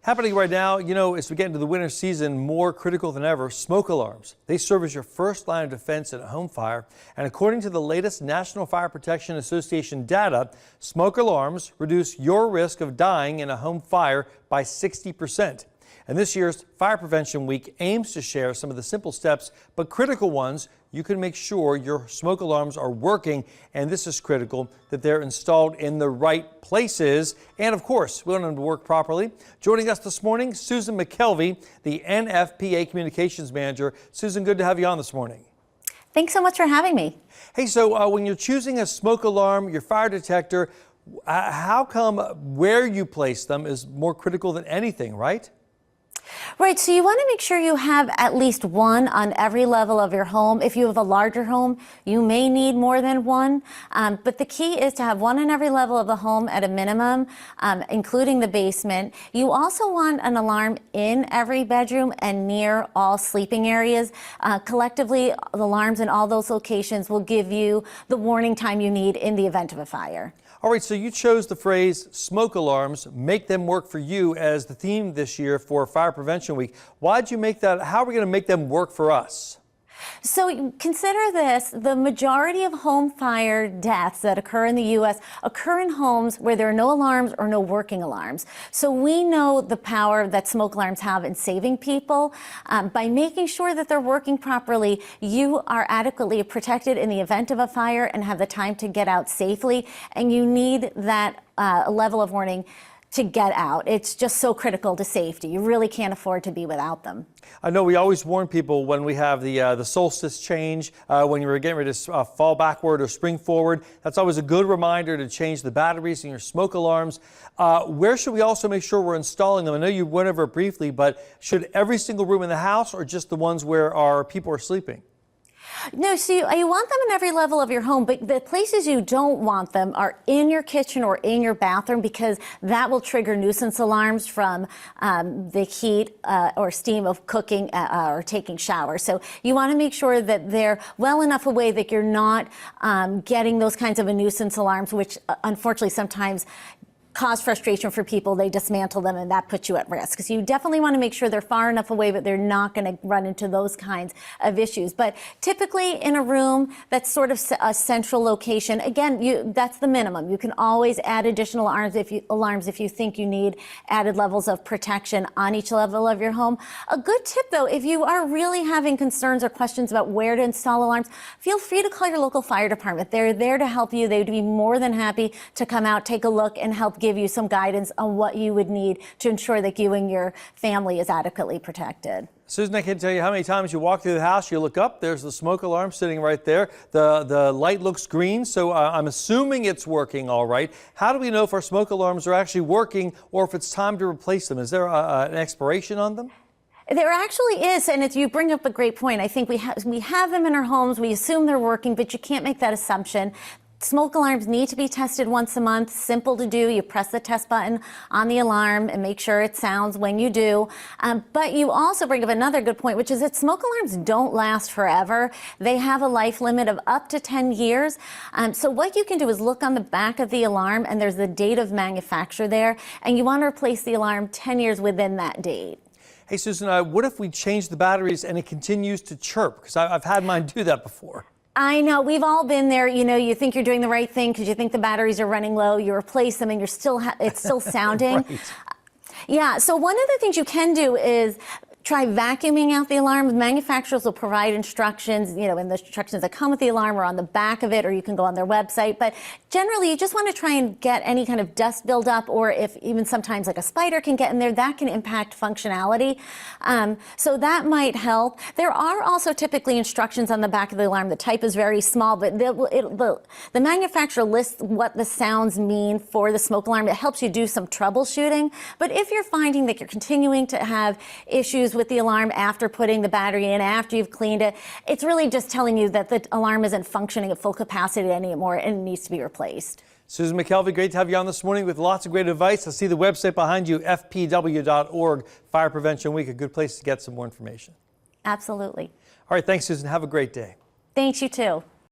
Happening right now, as we get into the winter season, more critical than ever, smoke alarms. They serve as your first line of defense in a home fire. And according to the latest National Fire Protection Association data, smoke alarms reduce your risk of dying in a home fire by 60%. And this year's Fire Prevention Week aims to share some of the simple steps, but critical ones you can make sure your smoke alarms are working. And this is critical, that they're installed in the right places. And of course, we want them to work properly. Joining us this morning, Susan McKelvey, the NFPA Communications Manager. Susan, good to have you on this morning. Thanks so much for having me. Hey, so when you're choosing a smoke alarm, your fire detector, how come where you place them is more critical than anything, right? Right, so you want to make sure you have at least one on every level of your home. If you have a larger home, you may need more than one, but the key is to have one on every level of the home at a minimum, including the basement. You also want an alarm in every bedroom and near all sleeping areas. Collectively, the alarms in all those locations will give you the warning time you need in the event of a fire. All right, so you chose the phrase smoke alarms, make them work for you as the theme this year for Fire Prevention Week. Why did you make that? How are we going to make them work for us? So consider this, the majority of home fire deaths that occur in the U.S. occur in homes where there are no alarms or no working alarms. So we know the power that smoke alarms have in saving people. By making sure that they're working properly, you are adequately protected in the event of a fire and have the time to get out safely. And you need that level of warning to get out. It's just so critical to safety. You really can't afford to be without them. I know we always warn people when we have the solstice change, when you're getting ready to fall backward or spring forward. That's always a good reminder to change the batteries in your smoke alarms. Where should we also make sure we're installing them? I know you went over it briefly, but should every single room in the house or just the ones where our people are sleeping? No, so you want them in every level of your home, but the places you don't want them are in your kitchen or in your bathroom, because that will trigger nuisance alarms from the heat or steam of cooking or taking showers. So you want to make sure that they're well enough away that you're not getting those kinds of a nuisance alarms, which unfortunately sometimes cause frustration for people. They dismantle them and that puts you at risk. So you definitely want to make sure they're far enough away that they're not going to run into those kinds of issues. But typically in a room that's sort of a central location, again, that's the minimum. You can always add additional alarms if you think you need added levels of protection on each level of your home. A good tip though, if you are really having concerns or questions about where to install alarms, feel free to call your local fire department. They're there to help you. They would be more than happy to come out, take a look, and help give you some guidance on what you would need to ensure that you and your family is adequately protected. Susan, I can't tell you how many times you walk through the house, you look up, there's the smoke alarm sitting right there. The light looks green, so I'm assuming it's working all right. How do we know if our smoke alarms are actually working or if it's time to replace them? Is there an expiration on them? There actually is, and you bring up a great point. I think we have them in our homes, we assume they're working, but you can't make that assumption. Smoke alarms need to be tested once a month. Simple to do. You press the test button on the alarm and make sure it sounds when you do. But you also bring up another good point, which is that smoke alarms don't last forever. They have a life limit of up to 10 years. So what you can do is look on the back of the alarm, and there's the date of manufacture there, and you want to replace the alarm 10 years within that date. Hey, Susan, what if we change the batteries and it continues to chirp? Because I've had mine do that before. I know, we've all been there. You think you're doing the right thing because you think the batteries are running low. You replace them and you're still it's still sounding. Right. Yeah, so one of the things you can do is try vacuuming out the alarm. Manufacturers will provide instructions, in the instructions that come with the alarm or on the back of it, or you can go on their website. But generally, you just want to try and get any kind of dust buildup, or if even sometimes like a spider can get in there, that can impact functionality. So that might help. There are also typically instructions on the back of the alarm. The type is very small, but the manufacturer lists what the sounds mean for the smoke alarm. It helps you do some troubleshooting. But if you're finding that you're continuing to have issues with the alarm after putting the battery in, after you've cleaned it, it's really just telling you that the alarm isn't functioning at full capacity anymore and it needs to be replaced. Susan McKelvey, great to have you on this morning with lots of great advice. I see the website behind you, fpw.org, Fire Prevention Week, a good place to get some more information. Absolutely. All right, thanks, Susan. Have a great day. Thanks, you too.